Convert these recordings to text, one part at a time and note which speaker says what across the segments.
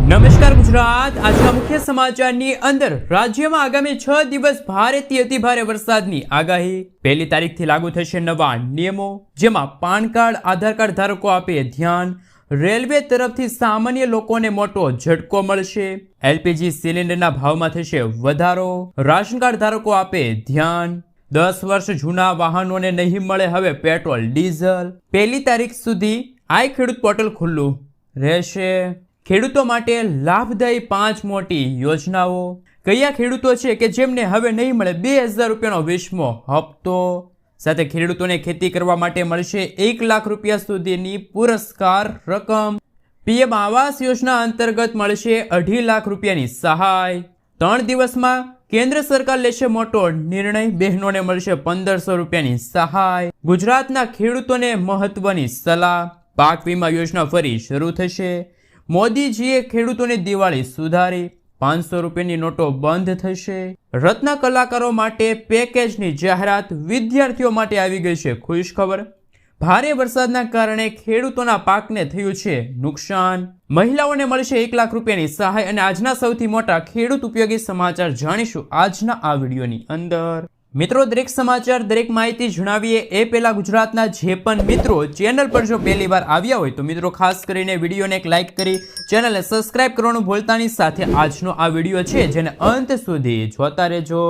Speaker 1: નમસ્કાર ગુજરાત। આજના મુખ્ય સમાચારની અંદર રાજ્યમાં આગામી 6 દિવસ ભારેથી અતિભારે વરસાદની આગાહી। 1 તારીખથી લાગુ થશે નવા નિયમો, જેમાં પાન કાર્ડ, આધાર કાર્ડ ધારકો આપે ધ્યાન। રેલવે તરફથી સામાન્ય લોકોને મોટો ઝટકો મળશે। એલપીજી સિલિન્ડરના ભાવમાં થશે વધારો, રાશન કાર્ડ ધારકો આપે ધ્યાન। 10 વર્ષ જૂના વાહનોને નહીં મળે હવે પેટ્રોલ ડીઝલ। 1 તારીખ સુધી આઈ ખેડૂત પોર્ટલ ખુલ્લું રહેશે। ખેડૂતો માટે લાભદાયી 5 મોટી યોજનાઓ। કયા ખેડૂતો છે કે જેમને હવે નહીં મળે 2000 રૂપિયાનો 20મો હપ્તો? સાથે ખેડૂતોને ખેતી કરવા માટે મળશે 1 લાખ રૂપિયા સુધીની પુરસ્કાર રકમ। પીએમ આવાસ યોજના અંતર્ગત મળશે 2.5 લાખ રૂપિયાની સહાય। 3 દિવસમાં કેન્દ્ર સરકાર લેશે મોટો નિર્ણય, બહેનોને મળશે 1500 રૂપિયાની સહાય। ગુજરાતના ખેડૂતોને મહત્વની સલાહ, પાક વીમા યોજના ફરી શરૂ થશે। મોદીજીએ ખેડૂતોની દિવાળી સુધારી, 500 રૂપિયાની નોટો બંધ થશે। રત્ન કલાકારો માટે પેકેજની જાહેરાત, વિદ્યાર્થીઓ માટે આવી ગઈ છે ખુશખબર। ભારે વરસાદના કારણે ખેડૂતોના પાકને થયું છે નુકસાન। મહિલાઓને મળશે 1 લાખ રૂપિયાની સહાય। અને આજના સૌથી મોટા ખેડૂત ઉપયોગી સમાચાર જાણીશું આજના આ વિડીયોની અંદર। મિત્રો, દરેક સમાચાર, દરેક માહિતી જણાવીએ એ પહેલા ગુજરાતના જે પણ મિત્રો ચેનલ પર જો પહેલી વાર આવ્યા હોય તો મિત્રો ખાસ કરીને વિડીયોને એક લાઇક કરી ચેનલને સબસ્ક્રાઇબ કરવાનું ભૂલતા નહીં। સાથે આજનો આ વિડીયો છે જેને અંત સુધી જોતા રહેજો।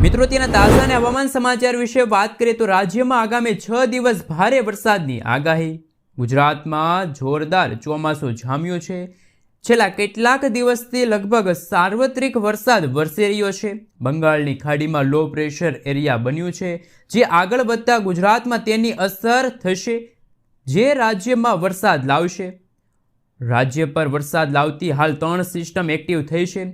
Speaker 1: મિત્રો, તેના તાજા અને હવામાન સમાચાર વિશે વાત કરીએ તો રાજ્યમાં આગામી 6 દિવસ ભારે વરસાદની આગાહી। ગુજરાતમાં જોરદાર ચોમાસું જામ્યું છે। છેલ્લા કેટલાક દિવસથી લગભગ સાર્વત્રિક વરસાદ વરસી રહ્યો છે। બંગાળની ખાડીમાં લો પ્રેશર એરિયા બન્યું છે, જે આગળ વધતા ગુજરાતમાં તેની અસર થશે, જે રાજ્યમાં વરસાદ લાવશે। રાજ્ય પર વરસાદ લાવતી હાલ 3 સિસ્ટમ એક્ટિવ થઈ છે,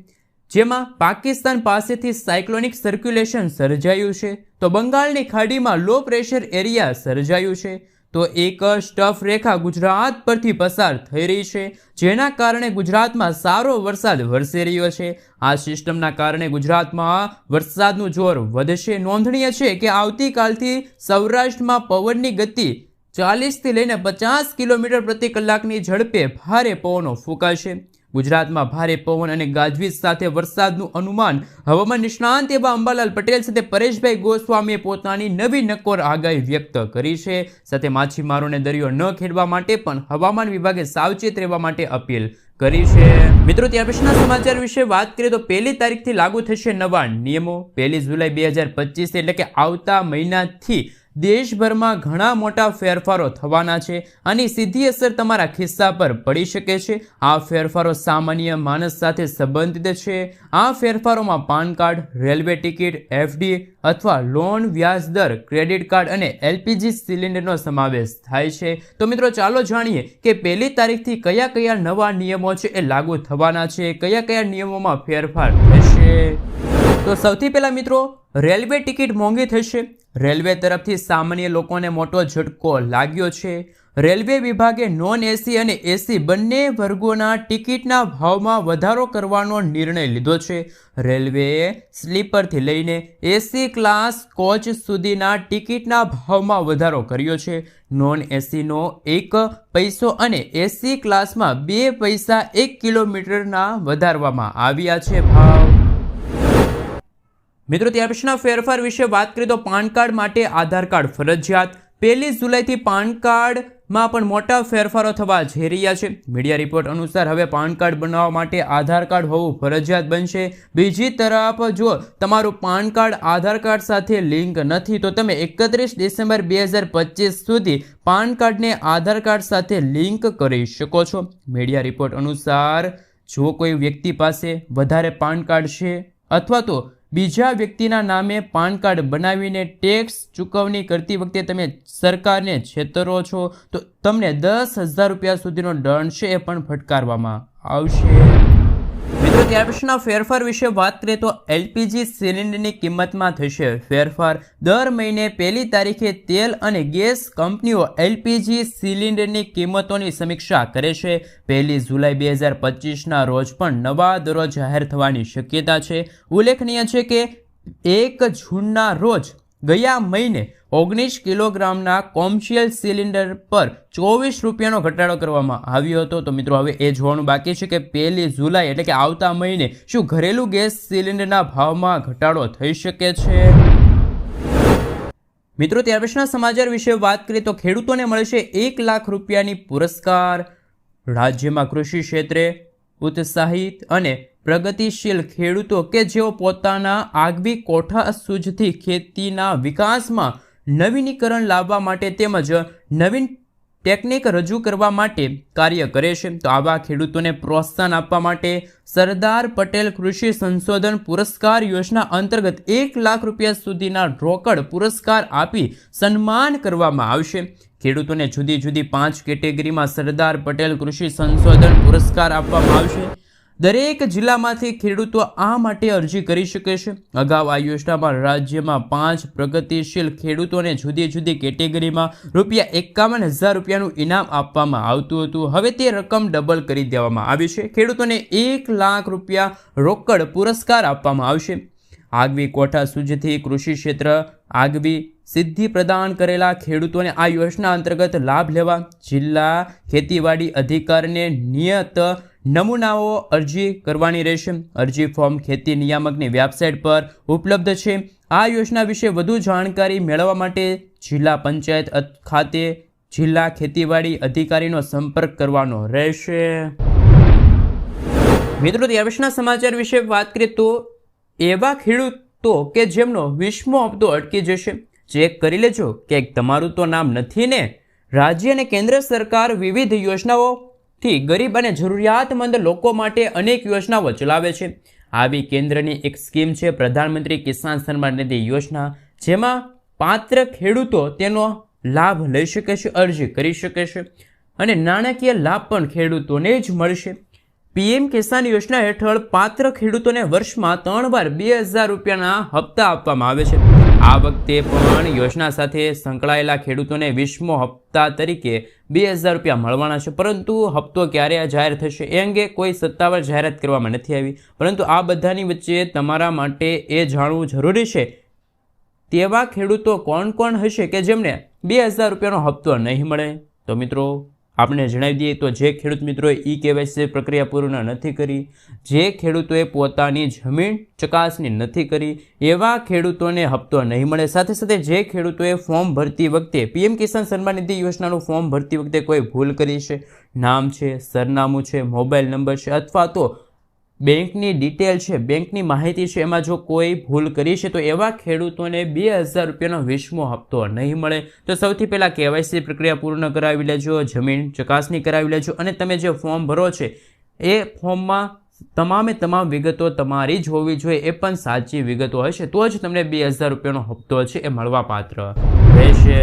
Speaker 1: જેમાં પાકિસ્તાન પાસેથી સાયક્લોનિક સર્ક્યુલેશન સર્જાયું છે, તો બંગાળની ખાડીમાં લો પ્રેશર એરિયા સર્જાયું છે, તો એક સ્ટફ રેખા ગુજરાત પરથી પસાર થઈ રહી છે, જેના કારણે ગુજરાતમાં સારો વરસાદ વરસી રહ્યો છે। આ સિસ્ટમના કારણે ગુજરાતમાં વરસાદનું જોર વધશે। નોંધનીય છે કે આવતીકાલથી સૌરાષ્ટ્રમાં પવનની ગતિ 40 થી લઈને 50 કિલોમીટર પ્રતિ કલાકની ઝડપે ભારે પવનો ફૂંકાશે। ગુજરાતમાં ભારે પવન અને ગાજવીજ સાથે વરસાદનું અનુમાન હવામાન નિષ્ણાંત એવા અંબાલાલ પટેલ સાથે પરેશભાઈ ગોસ્વામીએ પોતાની નવી નક્કોર આગાહી વ્યક્ત કરી છે। સાથે માછીમારોને દરિયો ન ખેડવા માટે પણ હવામાન વિભાગે સાવચેત રહેવા માટે અપીલ કરી છે। મિત્રો, ત્યાર પછીના સમાચાર વિશે વાત કરીએ તો 1 તારીખથી લાગુ થશે નવા નિયમો। 1 જુલાઈ 2025 એટલે કે આવતા મહિનાથી દેશભરમાં ઘણા મોટા ફેરફારો થવાના છે। આની સીધી અસર તમારા ખિસ્સા પર પડી શકે છે। આ ફેરફારો સામાન્ય માણસ સાથે સંબંધિત છે। આ ફેરફારોમાં PAN card, railway ticket, FD અથવા લોન, વ્યાજ દર, ક્રેડિટ કાર્ડ અને એલપીજી સિલિન્ડરનો સમાવેશ થાય છે। તો મિત્રો, ચાલો જાણીએ કે 1 તારીખથી કયા કયા નવા નિયમો છે એ લાગુ થવાના છે, કયા કયા નિયમોમાં ફેરફાર થશે। તો સૌથી પહેલા મિત્રો, રેલવે ટિકિટ મોંઘી થશે। રેલવે તરફથી સામાન્ય લોકોને મોટો ઝટકો લાગ્યો છે। રેલવે વિભાગે નોન એસી અને એસી બંને વર્ગોના ટિકિટના ભાવમાં વધારો કરવાનો નિર્ણય લીધો છે। રેલવેએ સ્લીપરથી લઈને એસી ક્લાસ કોચ સુધીના ટિકિટના ભાવમાં વધારો કર્યો છે। નોન એસીનો 1 પૈસો અને એસી ક્લાસમાં 2 પૈસા 1 કિલોમીટરના વધારવામાં આવ્યા છે ભાવ। મિત્રો, ત્યાર પછીના ફેરફાર વિશે વાત કરીએ તો પાન કાર્ડ માટે આધાર કાર્ડ ફરજિયાત। 1 જુલાઈથી પાન કાર્ડમાં પણ મોટા ફેરફારો થવા જઈ રહ્યા છે। મીડિયા રિપોર્ટ અનુસાર હવે પાન કાર્ડ બનાવવા માટે આધાર કાર્ડ હોવું ફરજિયાત બનશે। બીજી તરફ જો તમારું પાન કાર્ડ આધાર કાર્ડ સાથે લિંક નથી તો તમે 31 ડિસેમ્બર 2025 સુધી પાન કાર્ડને આધાર કાર્ડ સાથે લિંક કરી શકો છો। મીડિયા રિપોર્ટ અનુસાર જો કોઈ વ્યક્તિ પાસે વધારે પાન કાર્ડ છે અથવા તો બીજા વ્યક્તિના નામે પાન કાર્ડ બનાવીને ટેક્સ ચૂકવણી કરતી વખતે તમે સરકારને છેતરો છો તો તમને 10,000 રૂપિયા સુધીનો દંડ છે એ પણ ફટકારવામાં આવશે। મિત્રો, ત્યાર પછીના ફેરફાર વિશે વાત કરીએ તો એલપીજી સિલિન્ડરની કિંમતમાં થશે ફેરફાર। દર મહિને 1 તારીખે તેલ અને ગેસ કંપનીઓ એલપીજી સિલિન્ડરની કિંમતોની સમીક્ષા કરે છે। 1 જુલાઈ 2025ના રોજ પણ નવા દરો જાહેર થવાની શક્યતા છે। ઉલ્લેખનીય છે કે 1 જૂનના રોજ ગયા મહિને 19 કિલોગ્રામના કોમર્શિયલ સિલિન્ડર પર 24 રૂપિયાનો ઘટાડો કરવામાં આવ્યો હતો. તો મિત્રો હવે એ જોવાનું બાકી છે કે 1 જુલાઈ એટલે કે આવતા મહિને શું ઘરેલું ગેસ સિલિન્ડરના ભાવમાં ઘટાડો થઈ શકે છે. મિત્રો ત્યાર પછીના સમાચાર વિશે વાત કરીએ તો ખેડૂતોને મળશે 1 લાખ રૂપિયાની પુરસ્કાર. રાજ્યમાં કૃષિ ક્ષેત્રે ઉત્સાહિત અને પ્રગતિશીલ ખેડૂતો કે જેઓ પોતાના આગવી કોઠા સૂઝથી ખેતીના વિકાસમાં નવીનીકરણ લાવવા માટે તેમજ નવીન ટેકનિક રજૂ કરવા માટે કાર્ય કરે છે, તો આવા ખેડૂતોને પ્રોત્સાહન આપવા માટે સરદાર પટેલ કૃષિ સંશોધન પુરસ્કાર યોજના અંતર્ગત 1 લાખ રૂપિયા સુધીના રોકડ પુરસ્કાર આપી સન્માન કરવામાં આવશે. ખેડૂતોને જુદી જુદી 5 કેટેગરીમાં સરદાર પટેલ કૃષિ સંશોધન પુરસ્કાર આપવામાં આવશે. દરેક જિલ્લામાંથી ખેડૂતો આ માટે અરજી કરી શકે છે. અગાઉ આ યોજનામાં રાજ્યમાં 5 પ્રગતિશીલ ખેડૂતોને જુદી જુદી કેટેગરીમાં ₹51,000 રૂપિયાનું ઇનામ આપવામાં આવતું હતું. હવે તે રકમ ડબલ કરી દેવામાં આવી છે. ખેડૂતોને 1 લાખ રૂપિયા રોકડ પુરસ્કાર આપવામાં આવશે. આગવી કોઠા સૂઝથી કૃષિ ક્ષેત્ર આગવી સિદ્ધિ પ્રદાન કરેલા ખેડૂતોને આ યોજના અંતર્ગત લાભ લેવા જિલ્લા ખેતીવાડી અધિકારીને નિયત નમૂનાઓ અરજી કરવાની રહેશે. અરજી ફોર્મ ખેતી નિયામકની વેબસાઇટ પર ઉપલબ્ધ છે. આ યોજના વિશે વધુ જાણકારી મેળવવા માટે જિલ્લા પંચાયત ખાતે જિલ્લા ખેતીવાડી અધિકારીનો સંપર્ક કરવાનો રહેશે. મિત્રો ત્યાર પછીના સમાચાર વિશે વાત કરીએ તો એવા ખેડૂતો કે જેમનો 20મો હપ્તો અટકી જશે, ચેક કરી લેજો કે તમારું તો નામ નથી ને. રાજ્ય અને કેન્દ્ર સરકાર વિવિધ યોજનાઓથી ગરીબ અને જરૂરિયાતમંદ લોકો માટે અનેક યોજનાઓ ચલાવે છે. આવી કેન્દ્રની એક સ્કીમ છે પ્રધાનમંત્રી કિસાન સન્માન નિધિ યોજના, જેમાં પાત્ર ખેડૂતો તેનો લાભ લઈ શકે છે, અરજી કરી શકે છે અને નાણાકીય લાભ પણ ખેડૂતોને જ મળશે. પીએમ કિસાન યોજના હેઠળ પાત્ર ખેડૂતોને વર્ષમાં 3 વાર 2,000 રૂપિયાના હપ્તા આપવામાં આવે છે. આ વખતે પણ યોજના સાથે સંકળાયેલા ખેડૂતોને 20મો હપ્તા તરીકે 2,000 રૂપિયા મળવાના છે, પરંતુ હપ્તો ક્યારે જાહેર થશે એ અંગે કોઈ સત્તાવાર જાહેરાત કરવામાં નથી આવી. પરંતુ આ બધાની વચ્ચે તમારા માટે એ જાણવું જરૂરી છે તેવા ખેડૂતો કોણ કોણ હશે કે જેમને 2,000 રૂપિયાનો હપ્તો નહીં મળે. તો મિત્રો આપણે જણાવી દઈએ તો જે ખેડૂત મિત્રોએ KYC પ્રક્રિયા પૂર્ણ નથી કરી, જે ખેડૂતોએ પોતાની જમીન ચકાસણી નથી કરી, એવા ખેડૂતોને હપ્તો નહીં મળે. સાથે સાથે જે ખેડૂતોએ ફોર્મ ભરતી વખતે પીએમ કિસાન સન્માન નિધિ યોજનાનું ફોર્મ ભરતી વખતે કોઈ ભૂલ કરી છે, નામ છે, સરનામું છે, મોબાઈલ નંબર છે અથવા તો બેંકની ડિટેલ છે, બેંકની માહિતી છે, એમાં જો કોઈ ભૂલ કરી છે તો એવા ખેડૂતોને 2,000 રૂપિયાનો 20મો હપ્તો નહીં મળે. તો સૌથી પહેલાં KYC પ્રક્રિયા પૂર્ણ કરાવી લેજો, જમીન ચકાસણી કરાવી લેજો અને તમે જે ફોર્મ ભરો છે એ ફોર્મમાં તમામ વિગતો તમારી જ હોવી જોઈએ. એ પણ સાચી વિગતો હશે તો જ તમને 2,000 રૂપિયાનો હપ્તો છે એ મળવા પાત્ર રહેશે.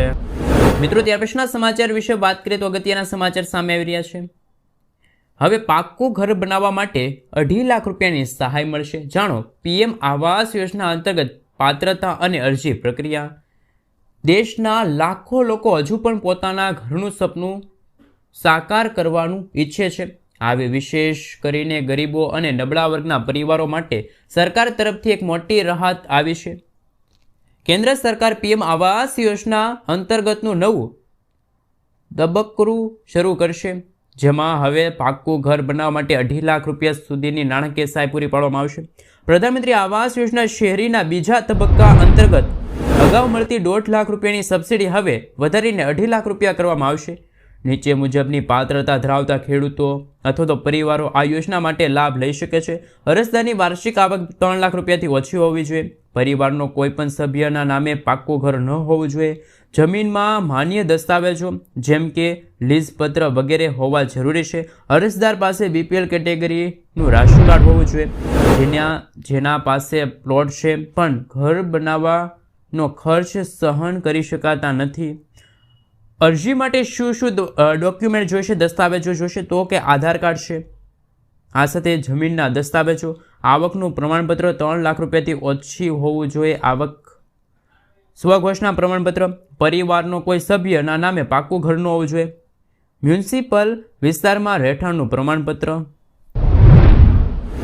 Speaker 1: મિત્રો ત્યાર પછીના સમાચાર વિશે વાત કરીએ તો અગત્યના સમાચાર સામે આવી રહ્યા છે. હવે પાક્કું ઘર બનાવવા માટે 2.5 લાખ રૂપિયાની સહાય મળશે. જાણો પીએમ આવાસ યોજના અંતર્ગત પાત્રતા અને અરજી પ્રક્રિયા. દેશના લાખો લોકો હજુ પણ પોતાના ઘરનું સપનું સાકાર કરવાનું ઈચ્છે છે. આવી વિશેષ કરીને ગરીબો અને નબળા વર્ગના પરિવારો માટે સરકાર તરફથી એક મોટી રાહત આવી છે. કેન્દ્ર સરકાર પીએમ આવાસ યોજના અંતર્ગતનું નવું તબક્કું શરૂ કરશે, જેમાં હવે પાક્કું ઘર બનાવવા માટે 2.5 લાખ રૂપિયા સુધીની નાણાકીય સહાય પૂરી પાડવામાં આવશે. પ્રધાનમંત્રી આવાસ યોજના શહેરીના બીજા તબક્કા અંતર્ગત અગાઉ મળતી 1.5 લાખ રૂપિયાની સબસિડી હવે વધારીને 2.5 લાખ રૂપિયા કરવામાં આવશે. નીચે મુજબની પાત્રતા ધરાવતા ખેડૂતો અથવા તો પરિવારો આ યોજના માટે લાભ લઈ શકે છે. અરજદારની વાર્ષિક આવક 3 લાખ રૂપિયાથી ઓછી હોવી જોઈએ. પરિવારનો કોઈપણ સભ્યના નામે પાક્કું ઘર ન હોવું જોઈએ. જમીનમાં માન્ય દસ્તાવેજો જેમ કે લીઝ પત્ર વગેરે હોવા જરૂરી છે. અરજદાર પાસે BPL કેટેગરીનું રાશન કાર્ડ હોવું જોઈએ. જેના પાસે પ્લોટ છે પણ ઘર બનાવવાનો ખર્ચ સહન કરી શકાતા નથી. અરજી માટે શું ડોક્યુમેન્ટ જોઈશે, દસ્તાવેજો જોઈશે તો કે આધાર કાર્ડ છે, આ સાથે જમીનના દસ્તાવેજો, આવકનું પ્રમાણપત્ર 3 લાખ રૂપિયાથી ઓછી હોવું જોઈએ, આવક સ્વઘોષણા પ્રમાણપત્ર, પરિવારનો કોઈ સભ્યના નામે પાક્કું ઘરનું હોવું જોઈએ, મ્યુનિસિપલ વિસ્તારમાં રહેઠાણનું પ્રમાણપત્ર.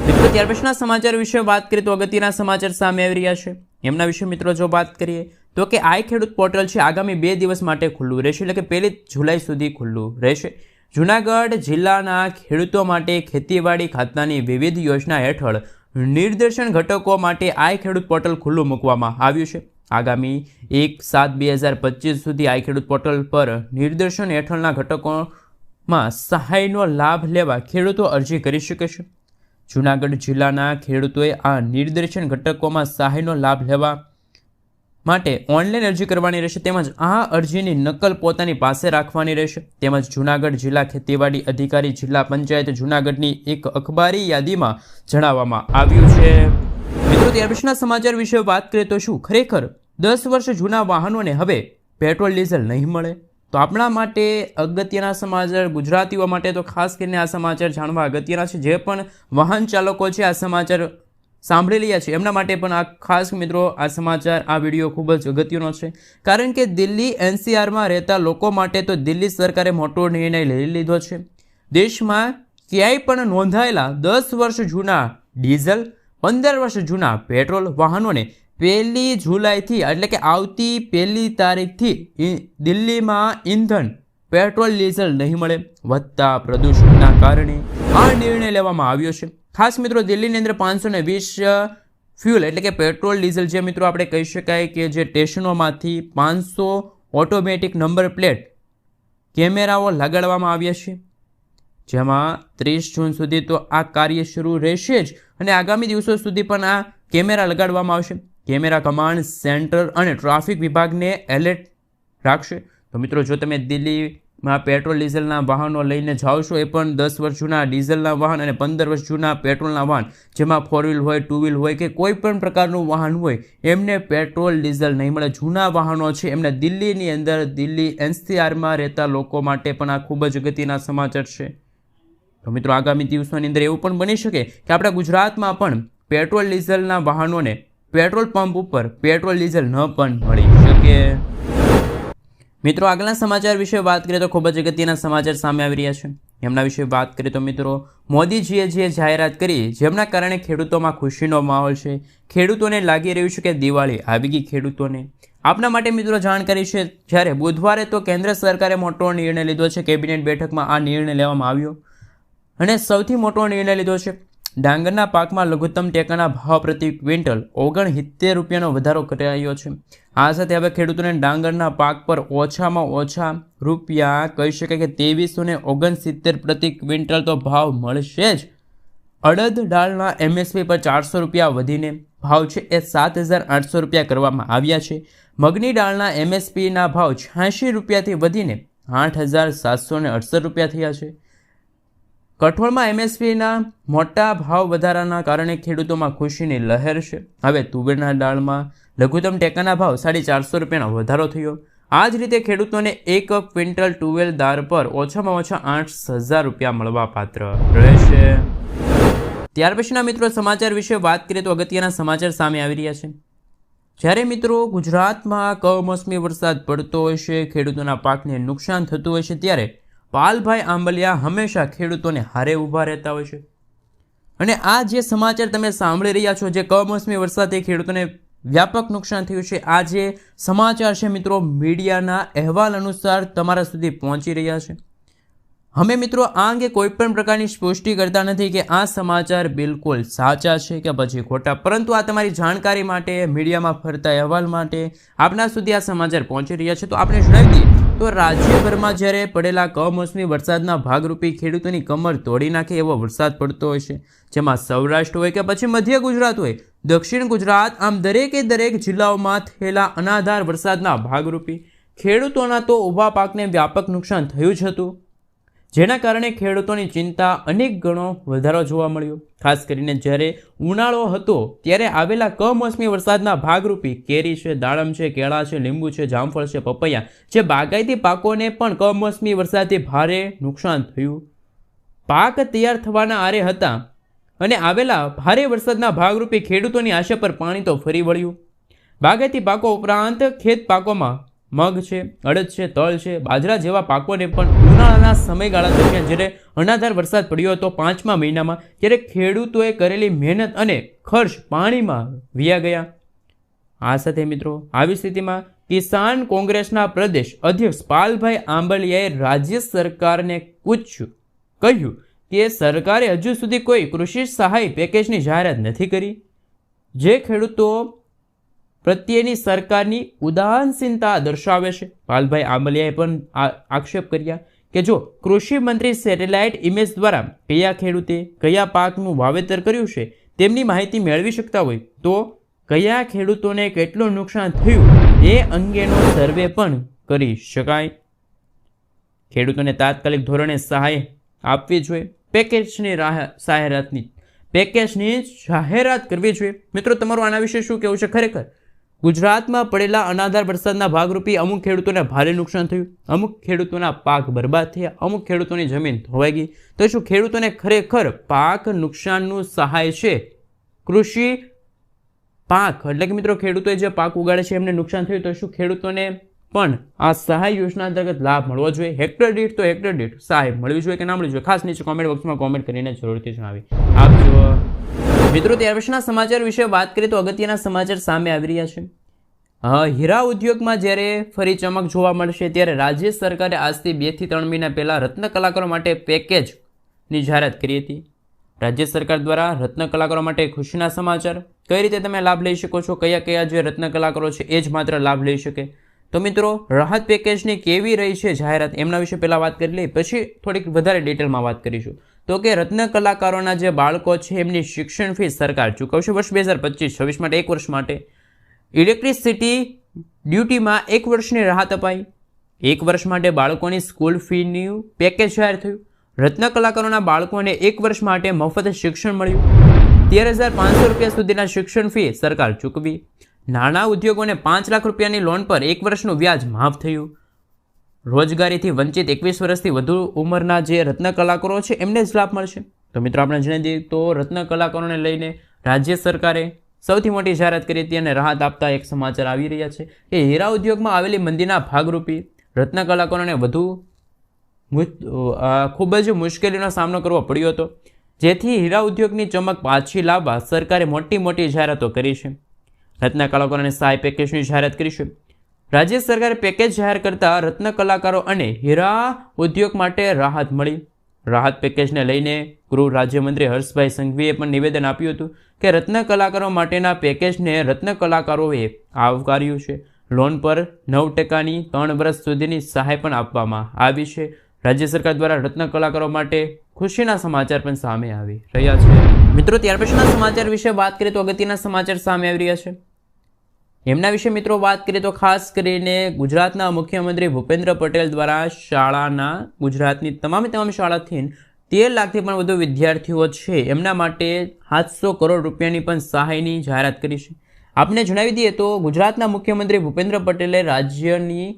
Speaker 1: મિત્રો ત્યાર પછીના સમાચાર વિશે વાત કરીએ તો અગત્યના સમાચાર સામે આવી રહ્યા છે. એમના વિશે મિત્રો જો વાત કરીએ તો કે આઈ ખેડૂત પોર્ટલ છે આગામી 2 દિવસ માટે ખુલ્લું રહેશે, એટલે કે 1 જુલાઈ સુધી ખુલ્લું રહેશે. જૂનાગઢ જિલ્લાના ખેડૂતો માટે ખેતીવાડી ખાતાની વિવિધ યોજના હેઠળ નિદર્શન ઘટકો માટે આઈ ખેડૂત પોર્ટલ ખુલ્લું મૂકવામાં આવ્યું છે. આગામી 1/7/2025 સુધી આઈ ખેડૂત પોર્ટલ પર નિદર્શન હેઠળના ઘટકોમાં સહાયનો લાભ લેવા ખેડૂતો અરજી કરી શકે છે. જૂનાગઢ જિલ્લાના ખેડૂતોએ આ નિદર્શન ઘટકોમાં સહાયનો લાભ લેવા માટે ઓનલાઈન અરજી કરવાની રહેશે, તેમજ આ અરજીની નકલ પોતાની પાસે રાખવાની રહેશે. તેમજ જૂનાગઢ જિલ્લા ખેતીવાડી અધિકારી જિલ્લા પંચાયત જૂનાગઢની એક અખબારી યાદીમાં જણાવવામાં આવ્યું છે. મિત્રો, ત્યાર પછીના સમાચાર વિશે વાત કરીએ તો શું ખરેખર 10 વર્ષ જૂના વાહનોને હવે પેટ્રોલ ડીઝલ નહીં મળે? તો આપણા માટે અગત્યના સમાચાર, ગુજરાતીઓ માટે તો ખાસ કરીને આ સમાચાર જાણવા અગત્યના છે. જે પણ વાહન ચાલકો છે આ સમાચાર સાંભળી રહ્યા છે એમના માટે પણ આ ખાસ મિત્રો આ સમાચાર, આ વિડીયો ખૂબ જ અગત્યનો છે. કારણ કે દિલ્હી NCRમાં રહેતા લોકો માટે તો દિલ્હી સરકારે મોટો નિર્ણય લઈ લીધો છે. દેશમાં ક્યાંય પણ નોંધાયેલા 10 વર્ષ જૂના ડીઝલ, 15 વર્ષ જૂના પેટ્રોલ વાહનોને 1 જુલાઈથી એટલે કે આવતી 1 તારીખથી દિલ્હીમાં ઈંધણ પેટ્રોલ ડીઝલ નહીં મળે. વધતા પ્રદૂષણના કારણે આ નિર્ણય લેવામાં આવ્યો છે. ખાસ મિત્રો દિલ્હીની અંદર 520 ફ્યુલ એટલે કે પેટ્રોલ ડીઝલ જે મિત્રો આપણે કહી શકાય કે જે સ્ટેશનોમાંથી 500 ઓટોમેટિક નંબર પ્લેટ કેમેરાઓ લગાડવામાં આવ્યા છે, જેમાં 30 જૂન સુધી તો આ કાર્ય શરૂ રહેશે જ અને આગામી દિવસો સુધી પણ આ કેમેરા લગાડવામાં આવશે. કેમેરા કમાન્ડ સેન્ટર અને ટ્રાફિક વિભાગને એલર્ટ રાખશે. તો મિત્રો જો તમે દિલ્હીમાં પેટ્રોલ ડીઝલના વાહનો લઈને જાઓ છો, એ પણ 10 વર્ષ જૂના ડીઝલના વાહન અને 15 વર્ષ જૂના પેટ્રોલના વાહન, જેમાં 4 વ્હીલ હોય, 2 વ્હીલ હોય કે કોઈ પણ પ્રકારનું વાહન હોય, એમને પેટ્રોલ ડીઝલ નહીં મળે. જૂના વાહનો છે એમને દિલ્હીની અંદર, દિલ્હી NCRમાં રહેતા લોકો માટે પણ આ ખૂબ જ અગત્યના સમાચાર છે. તો મિત્રો આગામી દિવસોની અંદર એવું પણ બની શકે કે આપણા ગુજરાતમાં પણ પેટ્રોલ ડીઝલના વાહનોને પેટ્રોલ પંપ ઉપર પેટ્રોલ ડીઝલ ન પણ મળી શકે. મિત્રો આગળના સમાચાર વિશે વાત કરીએ તો ખૂબ જ અગત્યના સમાચાર સામે આવી રહ્યા છે. એમના વિશે વાત કરીએ તો મિત્રો મોદીજીએ જે જાહેરાત કરી જેમના કારણે ખેડૂતોમાં ખુશીનો માહોલ છે. ખેડૂતોને લાગી રહ્યું છે કે દિવાળી આવી ગઈ. ખેડૂતોને આપના માટે મિત્રો જાણકારી છે, જ્યારે બુધવારે તો કેન્દ્ર સરકારે મોટો નિર્ણય લીધો છે. કેબિનેટ બેઠકમાં આ નિર્ણય લેવામાં આવ્યો અને સૌથી મોટો નિર્ણય લીધો છે ડાંગરના પાકમાં લઘુત્તમ ટેકાના ભાવ પ્રતિ ક્વિન્ટલ 69 રૂપિયાનો વધારો કરાયો છે. આ સાથે હવે ખેડૂતોને ડાંગરના પાક પર ઓછામાં ઓછા રૂપિયા કહી શકાય કે 2369 પ્રતિ ક્વિન્ટલ તો ભાવ મળશે જ. અડદ દાળના MSP પર 400 રૂપિયા વધીને ભાવ છે એ 7800 રૂપિયા કરવામાં આવ્યા છે. મગની દાળના MSPના ભાવ 86 રૂપિયાથી વધીને 8768 રૂપિયા થયા છે. કઠોળમાં MSPના મોટા ભાવ વધારાના કારણે ખેડૂતોમાં ખુશીની લહેર છે. હવે તુવેરના દાળમાં લઘુત્તમ ટેકાના ભાવ 450 રૂપિયાનો વધારો થયો. આ જ રીતે ખેડૂતોને 1 ક્વિન્ટલ તુવેર દાળ પર ઓછામાં ઓછા 8000 રૂપિયા મળવા પાત્ર રહેશે. ત્યાર પછીના મિત્રો સમાચાર વિશે વાત કરીએ તો અગત્યના સમાચાર સામે આવી રહ્યા છે. જ્યારે મિત્રો ગુજરાતમાં કમોસમી વરસાદ પડતો હોય છે, ખેડૂતોના પાકને નુકસાન થતું હોય છે, ત્યારે પાલભાઈ આંબલિયા હંમેશા ખેડૂતોને હારે ઊભા રહેતા હોય છે. અને આ જે સમાચાર તમે સાંભળી રહ્યા છો, જે કમોસમી વરસાદથી ખેડૂતોને વ્યાપક નુકસાન થયું છે, આ જે સમાચાર છે મિત્રો મીડિયાના અહેવાલ અનુસાર તમારા સુધી પહોંચી રહ્યા છે. અમે મિત્રો આ અંગે કોઈ પણ પ્રકારની પુષ્ટિ કરતા નથી કે આ સમાચાર બિલકુલ સાચા છે કે પછી ખોટા, પરંતુ આ તમારી જાણકારી માટે, મીડિયામાં ફરતા અહેવાલ માટે આપના સુધી આ સમાચાર પહોંચી રહ્યા છે. તો આપણે જણાવી દઈએ તો રાજ્યભરમાં જ્યારે પડેલા કમોસમી વરસાદના ભાગરૂપે ખેડૂતોની કમર તોડી નાખે એવો વરસાદ પડતો હોય છે, જેમાં સૌરાષ્ટ્ર હોય કે પછી મધ્ય ગુજરાત હોય, દક્ષિણ ગુજરાત, આમ દરેકે દરેક જિલ્લાઓમાં થયેલા અનાધાર વરસાદના ભાગરૂપે ખેડૂતોના તો ઊભા પાકને વ્યાપક નુકસાન થયું જ હતું, જેના કારણે ખેડૂતોની ચિંતા અનેક ગણો વધારો જોવા મળ્યો. ખાસ કરીને જ્યારે ઉનાળો હતો ત્યારે આવેલા કમોસમી વરસાદના ભાગરૂપે કેરી છે, દાડમ છે, કેળા છે, લીંબુ છે, જામફળ છે, પપૈયા જે બાગાયતી પાકોને પણ કમોસમી વરસાદથી ભારે નુકસાન થયું. પાક તૈયાર થવાના આરે હતા અને આવેલા ભારે વરસાદના ભાગરૂપે ખેડૂતોની આશા પર પાણી તો ફરી વળ્યું. બાગાયતી પાકો ઉપરાંત ખેત પાકોમાં મગ છે, અડદ છે, તલ છે, બાજરા જેવા પાકોને પણ ઉનાળાના સમયગાળા દરમિયાન જ્યારે અનાધાર વરસાદ પડ્યો હતો 5મા મહિનામાં, ત્યારે ખેડૂતોએ કરેલી મહેનત અને ખર્ચ પાણીમાં વયા ગયા. આ સાથે મિત્રો આવી સ્થિતિમાં કિસાન કોંગ્રેસના પ્રદેશ અધ્યક્ષ પાલભાઈ આંબલિયાએ રાજ્ય સરકારને કહ્યું કે સરકારે હજુ સુધી કોઈ કૃષિ સહાય પેકેજની જાહેરાત નથી કરી, જે ખેડૂતો પ્રત્યેની સરકારની ઉદાસીનતા દર્શાવે છે. પાલભાઈ આંબલિયાએ પણ આક્ષેપ કર્યા કે જો કૃષિ મંત્રી સેટેલાઇટ ઇમેજ દ્વારા કયા ખેડૂતે કયા પાકનું વાવેતર કર્યું છે તેમની માહિતી મેળવી શકતા હોય તો કયા ખેડૂતોને કેટલું નુકસાન થયું એ અંગેનો સર્વે પણ કરી શકાય. ખેડૂતોને તાત્કાલિક ધોરણે સહાય આપવી જોઈએ. પેકેજની જાહેરાત કરવી જોઈએ. મિત્રો, તમારું આના વિશે શું કહેવું છે? ખરેખર ગુજરાતમાં પડેલા અનાધાર વરસાદના ભાગરૂપે અમુક ખેડૂતોને ભારે નુકસાન થયું, અમુક ખેડૂતોના પાક બરબાદ થયા, અમુક ખેડૂતોની જમીન ધોવાઈ ગઈ. તો શું ખેડૂતોને ખરેખર પાક નુકસાનનું સહાય છે? કૃષિ પાક એટલે કે મિત્રો ખેડૂતોએ જે પાક ઉગાડે છે એમને નુકસાન થયું, તો શું ખેડૂતોને પણ આ સહાય યોજના અંતર્ગત લાભ મળવો જોઈએ? હેક્ટર દીઠ સહાય મળવી જોઈએ કે ના મળવી જોઈએ? ખાસ નીચે કોમેન્ટ બોક્સમાં કોમેન્ટ કરીને જરૂરથી જણાવી આપજો. મિત્રો, ત્યાર પછીના સમાચાર વિશે વાત કરીએ તો અગત્યના સમાચાર સામે આવી રહ્યા છે. હીરા ઉદ્યોગમાં જ્યારે ફરી ચમક જોવા મળશે ત્યારે રાજ્ય સરકારે આજથી 2 થી 3 મહિના પહેલા રત્ન કલાકારો માટે પેકેજની જાહેરાત કરી હતી. રાજ્ય સરકાર દ્વારા રત્ન કલાકારો માટે ખુશીના સમાચાર. કઈ રીતે તમે લાભ લઈ શકો છો, કયા જે રત્ન કલાકારો છે એ જ માત્ર લાભ લઈ શકે? તો મિત્રો, રાહત પેકેજની કેવી રહી છે જાહેરાત, એમના વિશે પહેલાં વાત કરી લઈએ, પછી થોડીક વધારે ડિટેલમાં વાત કરીશું. તો કે રત્ન કલાકારોના જે બાળકો છે એમની શિક્ષણ ફી સરકાર ચૂકવશે વર્ષ 2025-26 માટે 1 વર્ષ માટે. ઇલેક્ટ્રિસિટી ડ્યુટીમાં 1 વર્ષની રાહત અપાઈ. 1 વર્ષ માટે બાળકોની સ્કૂલ ફીનું પેકેજ જાહેર થયું. રત્ન કલાકારોના બાળકોને 1 વર્ષ માટે મફત શિક્ષણ મળ્યું. 13,500 રૂપિયા સુધીના શિક્ષણ ફી સરકાર ચૂકવી. નાના ઉદ્યોગોને 5 લાખ રૂપિયાની લોન પર 1 વર્ષનું વ્યાજ માફ થયું. રોજગારીથી વંચિત 21 વર્ષથી વધુ ઉંમરના જે રત્ન કલાકારો છે એમને જ લાભ મળશે. તો મિત્રો, આપણે જણાવી દઈએ તો રત્ન કલાકારોને લઈને રાજ્ય સરકારે સૌથી મોટી જાહેરાત કરી હતી અને રાહત આપતા એક સમાચાર આવી રહ્યા છે કે હીરા ઉદ્યોગમાં આવેલી મંદીના ભાગરૂપે રત્ન કલાકારોને ખૂબ જ મુશ્કેલીનો સામનો કરવો પડ્યો હતો, જેથી હીરા ઉદ્યોગની ચમક પાછી લાવવા સરકારે મોટી જાહેરાતો કરી છે. રત્ન કલાકારોને સહાય પેકેજની જાહેરાત કરી છે. રાજ્ય સરકારે પેકેજ જાહેર કરતા રત્ન કલાકારો અને હીરા ઉદ્યોગ માટે રાહત મળી. રાહત પેકેજને લઈને ગૃહ રાજ્યમંત્રી હર્ષભાઈ સંઘવીએ પણ નિવેદન આપ્યું હતું કે રત્ન કલાકારો માટેના પેકેજને રત્ન કલાકારોએ આવકાર્યું છે. લોન પર 9%ની 3 વર્ષ સુધીની સહાય પણ આપવામાં આવી છે. રાજ્ય સરકાર દ્વારા રત્ન કલાકારો માટે ખુશીના સમાચાર પણ સામે આવી રહ્યા છે. મિત્રો, ત્યાર પછીના સમાચાર વિશે વાત કરીએ તો અગત્યના સમાચાર સામે આવી રહ્યા છે. એમના વિશે મિત્રો વાત કરીએ તો ખાસ કરીને ગુજરાતના મુખ્યમંત્રી ભૂપેન્દ્ર પટેલ દ્વારા શાળાના ગુજરાતની તમામ શાળાથી 13 લાખથી પણ વધુ વિદ્યાર્થીઓ છે એમના માટે 700 કરોડ રૂપિયાની પણ સહાયની જાહેરાત કરી છે. આપને જણાવી દઈએ તો ગુજરાતના મુખ્યમંત્રી ભૂપેન્દ્ર પટેલે રાજ્યની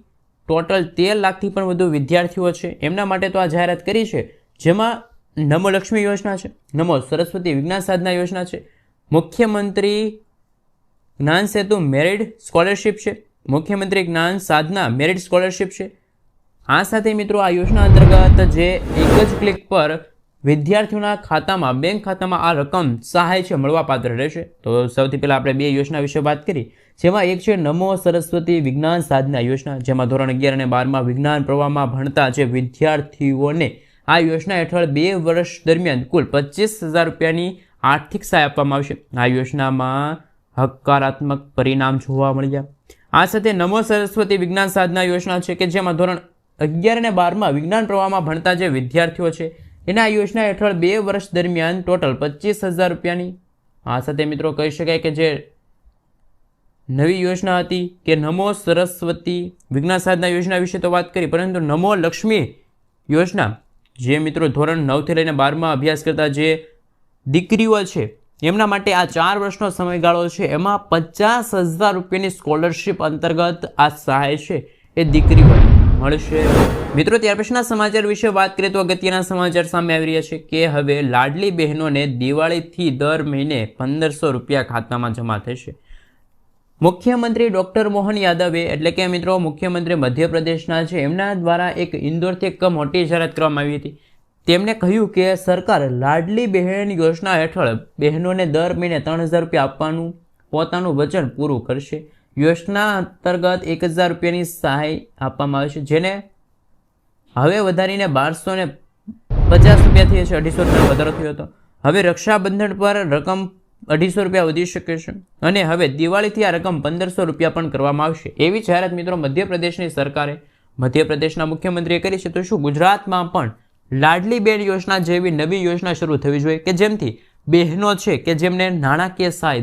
Speaker 1: ટોટલ 13 લાખથી પણ વધુ વિદ્યાર્થીઓ છે એમના માટે તો આ જાહેરાત કરી છે, જેમાં નમો લક્ષ્મી યોજના છે, નમો સરસ્વતી વિજ્ઞાન સાધના યોજના છે, મુખ્યમંત્રી જ્ઞાન સેતુ મેરિટ સ્કોલરશિપ છે, મુખ્યમંત્રી જ્ઞાન સાધના મેરિટ સ્કોલરશિપ છે. આ સાથે મિત્રો આ યોજના અંતર્ગત જે એક જ ક્લિક પર વિદ્યાર્થીઓના ખાતામાં, બેંક ખાતામાં આ રકમ સહાય છે મળવાપાત્ર રહેશે. તો સૌથી પહેલાં આપણે 2 યોજના વિશે વાત કરી, જેમાં એક છે નમો સરસ્વતી વિજ્ઞાન સાધના યોજના, જેમાં ધોરણ 11 અને 12માં વિજ્ઞાન પ્રવાહમાં ભણતા જે વિદ્યાર્થીઓને આ યોજના હેઠળ 2 વર્ષ દરમિયાન કુલ 25,000 રૂપિયાની આર્થિક સહાય આપવામાં આવશે. આ યોજનામાં હકારાત્મક પરિણામ જોવા મળ્યા. આ સાથે નમો સરસ્વતી વિજ્ઞાન સાધના યોજના છે કે જેમાં ધોરણ 11 અને 12માં વિજ્ઞાન પ્રવાહમાં ભણતા જે વિદ્યાર્થીઓ છે એને આ યોજના હેઠળ 2 વર્ષ દરમિયાન ટોટલ 25,000 રૂપિયાની. આ સાથે મિત્રો કહી શકાય કે જે નવી યોજના હતી કે નમો સરસ્વતી વિજ્ઞાન સાધના યોજના વિશે તો વાત કરી, પરંતુ નમો લક્ષ્મી યોજના જે મિત્રો ધોરણ 9 થી લઈને 12માં અભ્યાસ કરતા જે દીકરીઓ છે એમના માટે આ 4 વર્ષનો સમયગાળો છે, એમાં 50,000 રૂપિયાની સ્કોલરશિપ અંતર્ગત આ સહાય છે એ દીકરીઓ મળશે. મિત્રો, ત્યાર પછીના સમાચાર વિશે વાત કરીએ તો અગત્યના સમાચાર સામે આવી રહ્યા છે કે હવે લાડલી બહેનોને દિવાળીથી દર મહિને 1,500 રૂપિયા ખાતામાં જમા થશે. મુખ્યમંત્રી ડૉક્ટર મોહન યાદવે એટલે કે મિત્રો મુખ્યમંત્રી મધ્યપ્રદેશના છે એમના દ્વારા એક ઇન્દોરથી એક મોટી જાહેરાત કરવામાં આવી હતી. તેમણે કહ્યું કે સરકાર લાડલી બહેન યોજના હેઠળ બહેનોને દર મહિને 3,000 રૂપિયા આપવાનું પોતાનું વચન પૂરું કરશે. યોજના અંતર્ગત 1000 રૂપિયાની સહાય આપવામાં આવે છે, જેને હવે વધારીને 1250 રૂપિયાથી 250 રૂપિયા વધારો થયો હતો. હવે રક્ષાબંધન પર રકમ 250 રૂપિયા વધી શકે છે અને હવે દિવાળીથી આ રકમ 1500 રૂપિયા પણ કરવામાં આવશે. એવી જાહેરાત મિત્રો મધ્યપ્રદેશની સરકારે મધ્યપ્રદેશના મુખ્યમંત્રીએ કરી છે. તો શું ગુજરાતમાં પણ લાડલી બેન યોજના જેવી નવી યોજના શરૂ થવી જોઈએ કે જેમથી બહેનો છે કે જેમને નાણાકીય સહાય